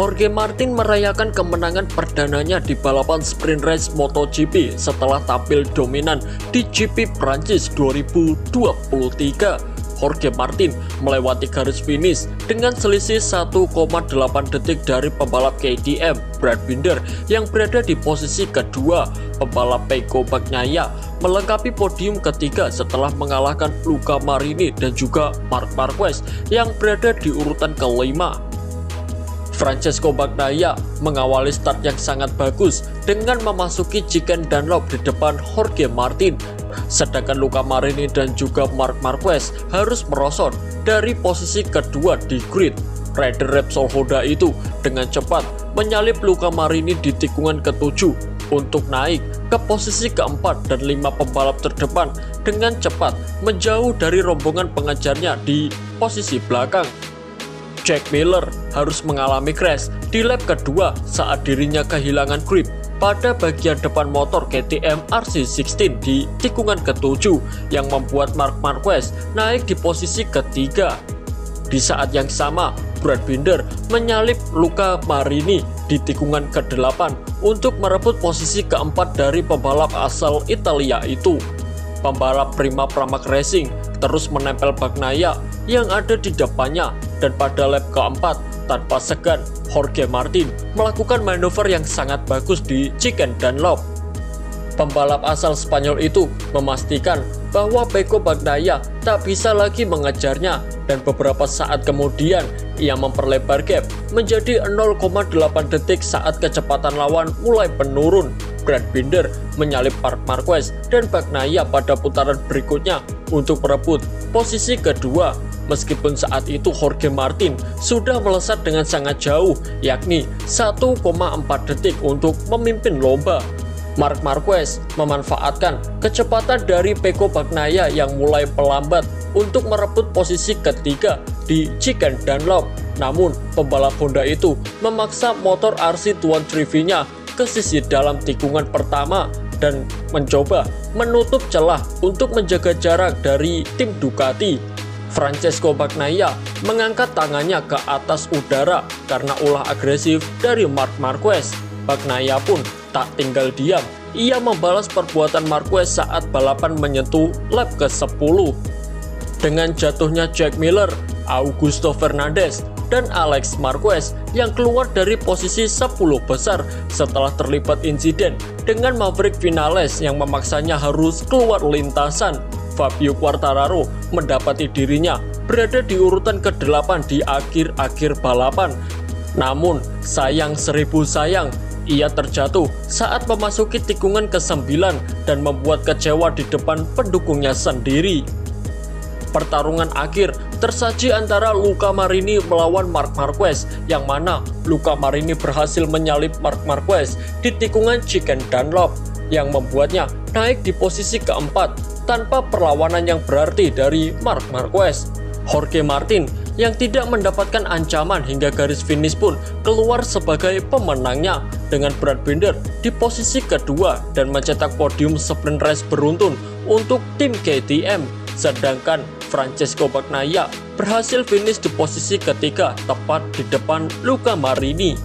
Jorge Martin merayakan kemenangan perdananya di balapan sprint race MotoGP setelah tampil dominan di GP Prancis 2023. Jorge Martin melewati garis finish dengan selisih 1,8 detik dari pembalap KTM Brad Binder yang berada di posisi kedua. Pembalap Pecco Bagnaia melengkapi podium ketiga setelah mengalahkan Luca Marini dan juga Marc Marquez yang berada di urutan kelima. Francesco Bagnaia mengawali start yang sangat bagus dengan memasuki Chicken Dunlop di depan Jorge Martin. Sedangkan Luca Marini dan juga Marc Marquez harus merosot dari posisi kedua di grid. Rider Repsol Honda itu dengan cepat menyalip Luca Marini di tikungan ke-7 untuk naik ke posisi keempat, dan 5 pembalap terdepan dengan cepat menjauh dari rombongan pengejarnya di posisi belakang. Jack Miller harus mengalami crash di lap kedua saat dirinya kehilangan grip pada bagian depan motor KTM RC16 di tikungan ke-7 yang membuat Marc Marquez naik di posisi ketiga. Di saat yang sama, Brad Binder menyalip Luca Marini di tikungan ke-8 untuk merebut posisi keempat dari pembalap asal Italia itu. Pembalap Prima Pramac Racing terus menempel Bagnaia yang ada di depannya, dan pada lap keempat tanpa segan Jorge Martin melakukan manuver yang sangat bagus di Chicken Dunlop. Pembalap asal Spanyol itu memastikan bahwa Pecco Bagnaia tak bisa lagi mengejarnya, dan beberapa saat kemudian ia memperlebar gap menjadi 0,8 detik saat kecepatan lawan mulai menurun. Brad Binder menyalip Marc Marquez dan Bagnaia pada putaran berikutnya untuk merebut posisi kedua. Meskipun saat itu Jorge Martin sudah melesat dengan sangat jauh, yakni 1,4 detik untuk memimpin lomba. Marc Marquez memanfaatkan kecepatan dari Pecco Bagnaia yang mulai melambat untuk merebut posisi ketiga di Chicken Dunlop. Namun, pembalap Honda itu memaksa motor RC23-nya ke sisi dalam tikungan pertama dan mencoba menutup celah untuk menjaga jarak dari tim Ducati. Francesco Bagnaia mengangkat tangannya ke atas udara karena ulah agresif dari Marc Marquez. Bagnaia pun tak tinggal diam. Ia membalas perbuatan Marquez saat balapan menyentuh lap ke-10. Dengan jatuhnya Jack Miller, Augusto Fernandez, dan Alex Marquez yang keluar dari posisi 10 besar setelah terlibat insiden dengan Maverick Vinales yang memaksanya harus keluar lintasan. Fabio Quartararo mendapati dirinya berada di urutan ke-8 di akhir-akhir balapan. Namun, sayang seribu sayang, ia terjatuh saat memasuki tikungan ke-9 dan membuat kecewa di depan pendukungnya sendiri. Pertarungan akhir tersaji antara Luca Marini melawan Marc Marquez, yang mana Luca Marini berhasil menyalip Marc Marquez di tikungan Chicken Dunlop yang membuatnya naik di posisi keempat tanpa perlawanan yang berarti dari Marc Marquez. Jorge Martin yang tidak mendapatkan ancaman hingga garis finish pun keluar sebagai pemenangnya dengan Brad Binder di posisi kedua dan mencetak podium sprint race beruntun untuk tim KTM. Sedangkan Francesco Bagnaia berhasil finish di posisi ketiga tepat di depan Luca Marini.